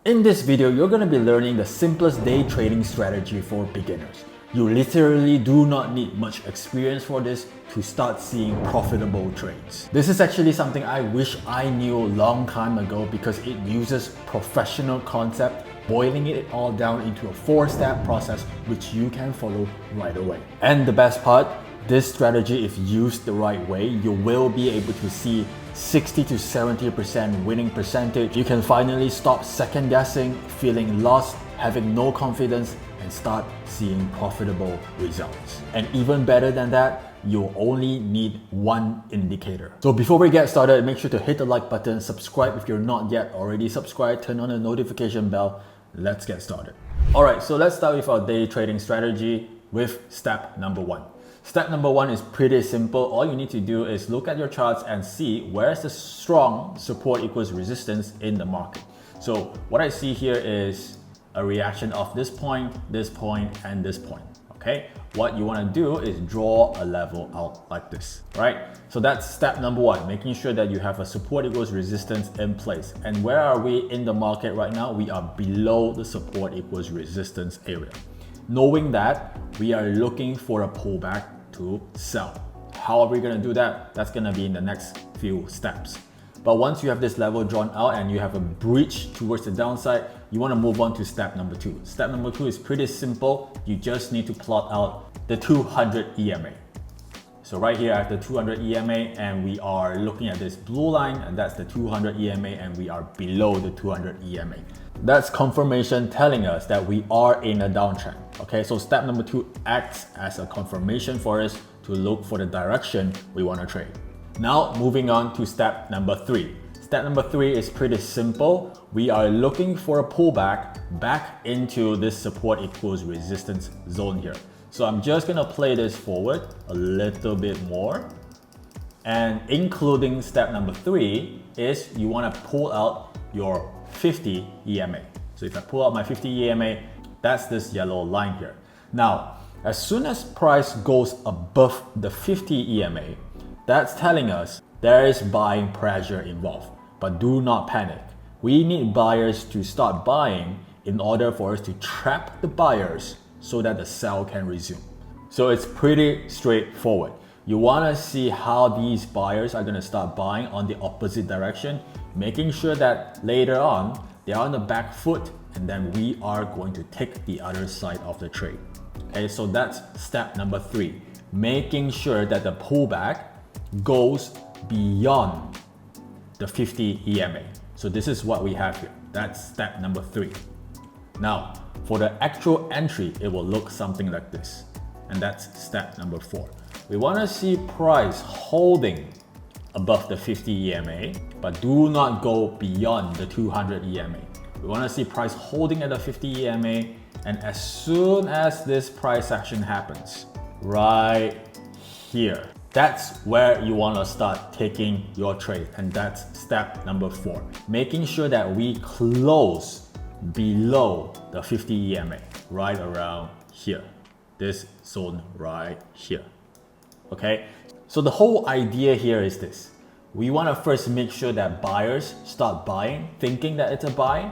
In this video, you're going to be learning the simplest day trading strategy for beginners. You literally do not need much experience for this to start seeing profitable trades. This is actually something I wish I knew a long time ago because it uses professional concept, boiling it all down into a 4-step process which you can follow right away. And the best part, this strategy, if used the right way, you will be able to see 60 to 70% winning percentage. You can finally stop second guessing, feeling lost, having no confidence, and start seeing profitable results. And even better than that, you only need one indicator. So before we get started, make sure to hit the like button, subscribe if you're not yet already subscribed, turn on the notification bell. Let's get started. All right, so let's start with our day trading strategy with step number 1. Step number 1 is pretty simple. All you need to do is look at your charts and see where's the strong support equals resistance in the market. So what I see here is a reaction of this point, and this point. Okay, what you want to do is draw a level out like this, right? So that's step number 1, making sure that you have a support equals resistance in place. And where are we in the market right now? We are below the support equals resistance area. Knowing that, we are looking for a pullback to sell. How are we going to do that? That's going to be in the next few steps. But once you have this level drawn out and you have a breach towards the downside, you want to move on to step number 2. Step number 2 is pretty simple. You just need to plot out the 200 EMA. So right here I have the 200 EMA and we are looking at this blue line, and that's the 200 EMA, and we are below the 200 EMA. That's confirmation telling us that we are in a downtrend. Okay, so step number 2 acts as a confirmation for us to look for the direction we want to trade. Now moving on to step number 3. Step number 3 is pretty simple. We are looking for a pullback back into this support equals resistance zone here. So I'm just going to play this forward a little bit more. And including step number 3 is you want to pull out your 50 EMA. So if I pull out my 50 EMA, that's this yellow line here. Now, as soon as price goes above the 50 EMA, that's telling us there is buying pressure involved. But do not panic. We need buyers to start buying in order for us to trap the buyers so that the sell can resume. So it's pretty straightforward. You want to see how these buyers are going to start buying on the opposite direction, making sure that later on they are on the back foot, and then we are going to take the other side of the trade. Okay, so that's step number 3, making sure that the pullback goes beyond the 50 EMA. So this is what we have here. That's step number 3. Now, for the actual entry, it will look something like this. And that's step number 4. We want to see price holding above the 50 EMA, but do not go beyond the 200 EMA. We want to see price holding at the 50 EMA, and as soon as this price action happens, right here, that's where you want to start taking your trade. And that's step number 4, making sure that we close below the 50 EMA, right around here, this zone right here. Okay, so the whole idea here is this. We want to first make sure that buyers start buying, thinking that it's a buy,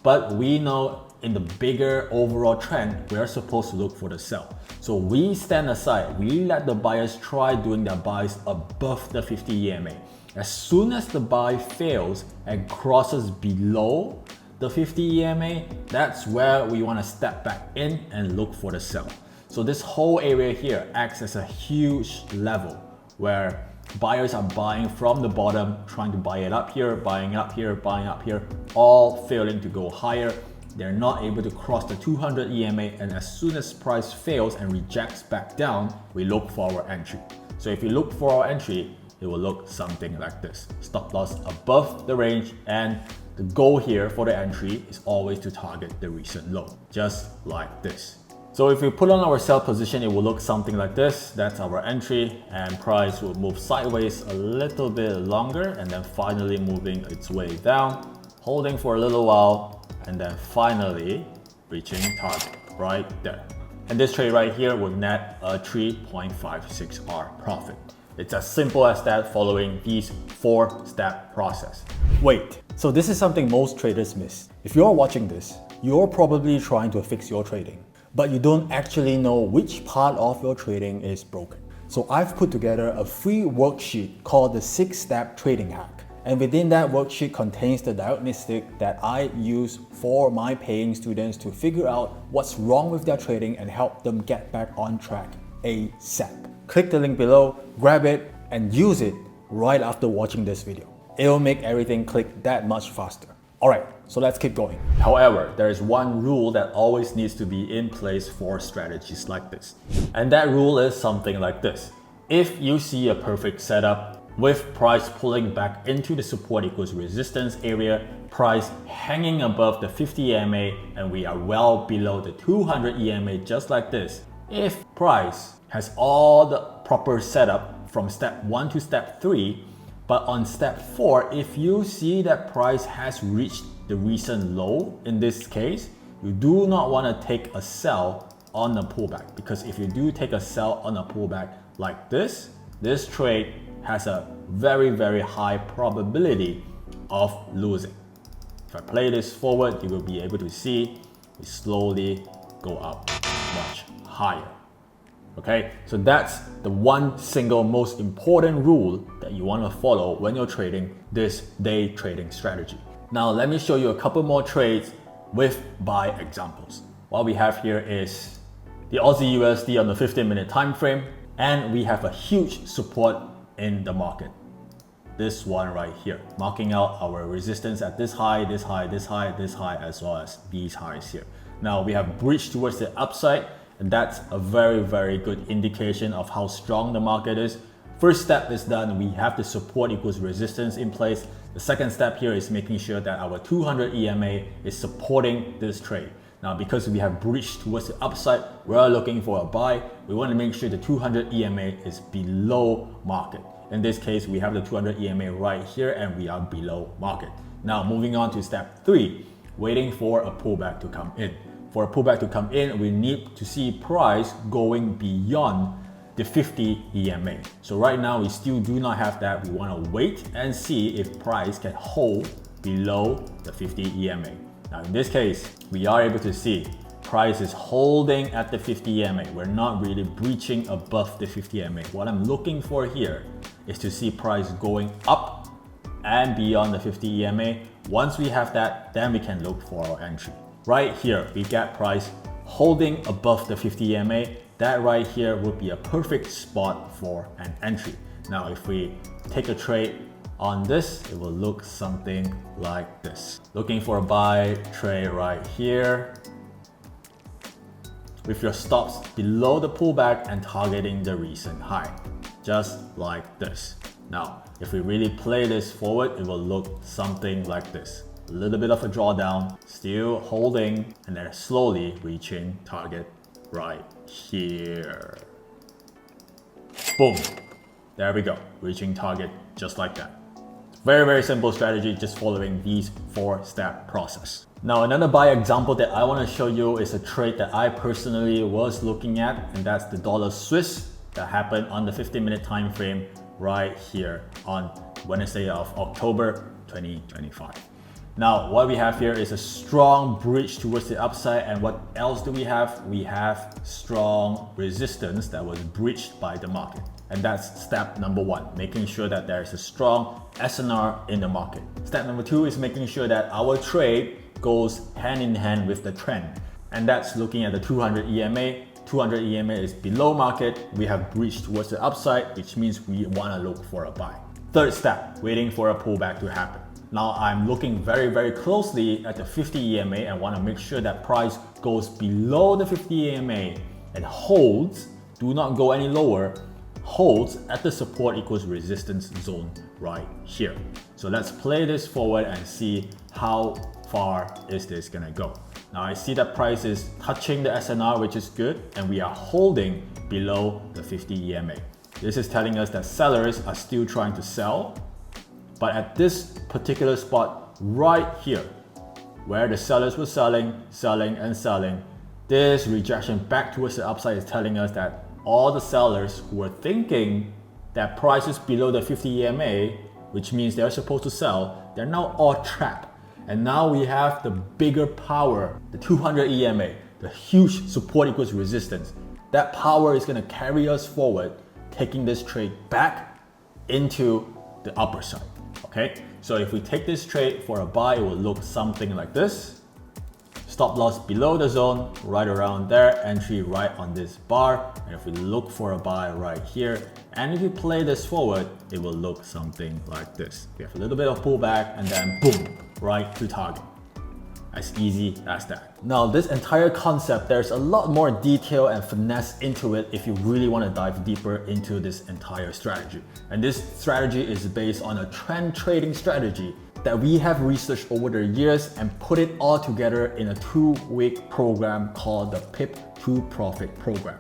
but we know in the bigger overall trend, we are supposed to look for the sell. So we stand aside, we let the buyers try doing their buys above the 50 EMA. As soon as the buy fails and crosses below the 50 EMA, that's where we want to step back in and look for the sell. So this whole area here acts as a huge level where buyers are buying from the bottom, trying to buy it up here, buying up here, buying up here, all failing to go higher. They're not able to cross the 200 EMA, and as soon as price fails and rejects back down, we look for our entry. So if you look for our entry, it will look something like this. Stop loss above the range, and the goal here for the entry is always to target the recent low, just like this. So if we put on our sell position, it will look something like this. That's our entry, and price will move sideways a little bit longer, and then finally moving its way down, holding for a little while, and then finally reaching target right there. And this trade right here will net a 3.56R profit. It's as simple as that, following these 4-step process. Wait, so this is something most traders miss. If you're watching this, you're probably trying to fix your trading, but you don't actually know which part of your trading is broken. So I've put together a free worksheet called the 6-step trading hack. And within that worksheet contains the diagnostic that I use for my paying students to figure out what's wrong with their trading and help them get back on track ASAP. Click the link below, grab it, and use it right after watching this video. It'll make everything click that much faster. Alright, so let's keep going. However, there is one rule that always needs to be in place for strategies like this. And that rule is something like this. If you see a perfect setup with price pulling back into the support equals resistance area, price hanging above the 50 EMA, and we are well below the 200 EMA just like this. If price has all the proper setup from step 1 to step 3, but on step 4, if you see that price has reached the recent low, in this case, you do not want to take a sell on a pullback, because if you do take a sell on a pullback like this trade has a very high probability of losing. If I play this forward, you will be able to see we slowly go up much higher. Okay, so that's the one single most important rule that you want to follow when you're trading this day trading strategy. Now let me show you a couple more trades with buy examples. What we have here is the Aussie USD on the 15-minute time frame, and we have a huge support in the market. This one right here, marking out our resistance at this high, this high, this high, this high, as well as these highs here. Now we have breached towards the upside, and that's a very good indication of how strong the market is. First step is done, we have the support equals resistance in place. The second step here is making sure that our 200 EMA is supporting this trade. Now, because we have breached towards the upside, we're looking for a buy. We want to make sure the 200 EMA is below market. In this case, we have the 200 EMA right here and we are below market. Now, moving on to step 3, waiting for a pullback to come in. For a pullback to come in, we need to see price going beyond the 50 EMA. So right now, we still do not have that. We want to wait and see if price can hold below the 50 EMA. Now in this case, we are able to see price is holding at the 50 EMA. We're not really breaching above the 50 EMA. What I'm looking for here is to see price going up and beyond the 50 EMA. Once we have that, then we can look for our entry. Right here, we get price holding above the 50 EMA. That right here would be a perfect spot for an entry. Now, if we take a trade on this, it will look something like this. Looking for a buy trade right here with your stops below the pullback and targeting the recent high, just like this. Now, if we really play this forward, it will look something like this. A little bit of a drawdown, still holding, and then slowly reaching target right here. Boom. There we go, reaching target just like that. Very simple strategy, just following these 4-step process. Now another buy example that I want to show you is a trade that I personally was looking at, and that's the dollar Swiss that happened on the 15-minute time frame right here on Wednesday of October 2025. Now what we have here is a strong breach towards the upside, and what else do we have? We have strong resistance that was breached by the market. And that's step number 1, making sure that there is a strong SNR in the market. Step number 2 is making sure that our trade goes hand in hand with the trend. And that's looking at the 200 EMA. 200 EMA is below market. We have breached towards the upside, which means we want to look for a buy. Third step, waiting for a pullback to happen. Now I'm looking very closely at the 50 EMA and want to make sure that price goes below the 50 EMA and holds, do not go any lower, holds at the support equals resistance zone right here. So let's play this forward and see how far is this gonna go. Now I see that price is touching the SNR, which is good, and we are holding below the 50 EMA. This is telling us that sellers are still trying to sell, but at this particular spot right here, where the sellers were selling, this rejection back towards the upside is telling us that all the sellers who were thinking that prices below the 50 EMA, which means they're supposed to sell, they're now all trapped. And now we have the bigger power, the 200 EMA, the huge support equals resistance. That power is going to carry us forward, taking this trade back into the upper side. Okay, so if we take this trade for a buy, it will look something like this. Stop loss below the zone, right around there, entry right on this bar. And if we look for a buy right here, and if you play this forward, it will look something like this. We have a little bit of pullback and then boom, right to target. As easy as that. Now, this entire concept, there's a lot more detail and finesse into it if you really want to dive deeper into this entire strategy. And this strategy is based on a trend trading strategy that we have researched over the years and put it all together in a 2-week program called the Pip to Profit program.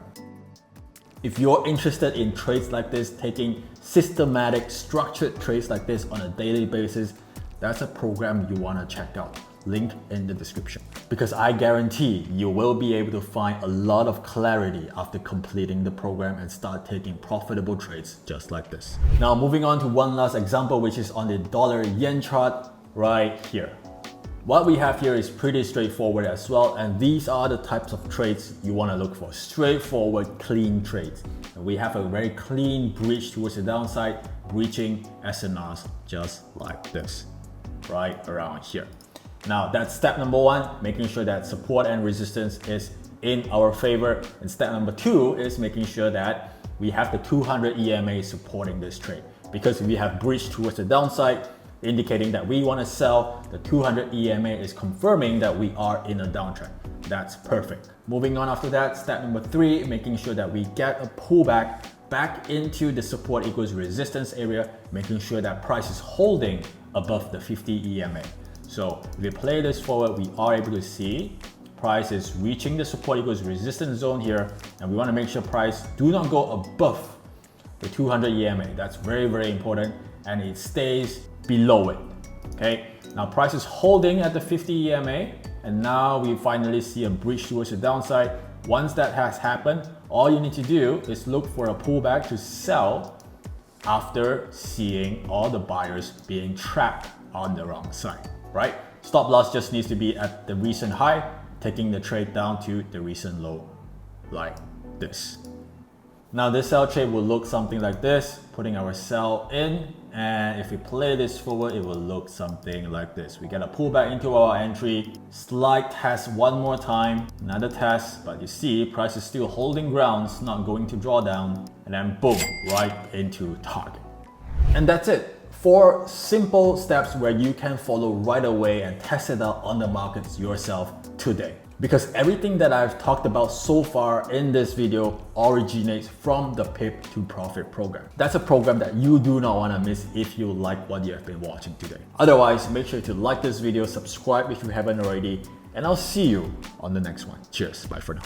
If you're interested in trades like this, taking systematic, structured trades like this on a daily basis, that's a program you want to check out. Link in the description. Because I guarantee you will be able to find a lot of clarity after completing the program and start taking profitable trades just like this. Now moving on to one last example, which is on the dollar-yen chart right here. What we have here is pretty straightforward as well, and these are the types of trades you want to look for. Straightforward, clean trades. And we have a very clean breach towards the downside, breaching SNRs just like this, right around here. Now that's step number one, making sure that support and resistance is in our favor. And step number two is making sure that we have the 200 EMA supporting this trade. Because we have breached towards the downside, indicating that we want to sell, the 200 EMA is confirming that we are in a downtrend. That's perfect. Moving on after that, step number three, making sure that we get a pullback back into the support equals resistance area, making sure that price is holding above the 50 EMA. So if we play this forward, we are able to see price is reaching the support equals resistance zone here, and we want to make sure price do not go above the 200 EMA. That's very, very important, and it stays below it. Okay, now price is holding at the 50 EMA, and now we finally see a breach towards the downside. Once that has happened, all you need to do is look for a pullback to sell after seeing all the buyers being trapped on the wrong side. Right? Stop loss just needs to be at the recent high, taking the trade down to the recent low, like this. Now this sell trade will look something like this, putting our sell in, and if we play this forward, it will look something like this. We get a pullback into our entry, slight test one more time, another test, but you see price is still holding grounds, not going to draw down, and then boom, right into target. And that's it. 4 simple steps where you can follow right away and test it out on the markets yourself today. Because everything that I've talked about so far in this video originates from the Pip to Profit program. That's a program that you do not want to miss if you like what you have been watching today. Otherwise, make sure to like this video, subscribe if you haven't already, and I'll see you on the next one. Cheers, bye for now.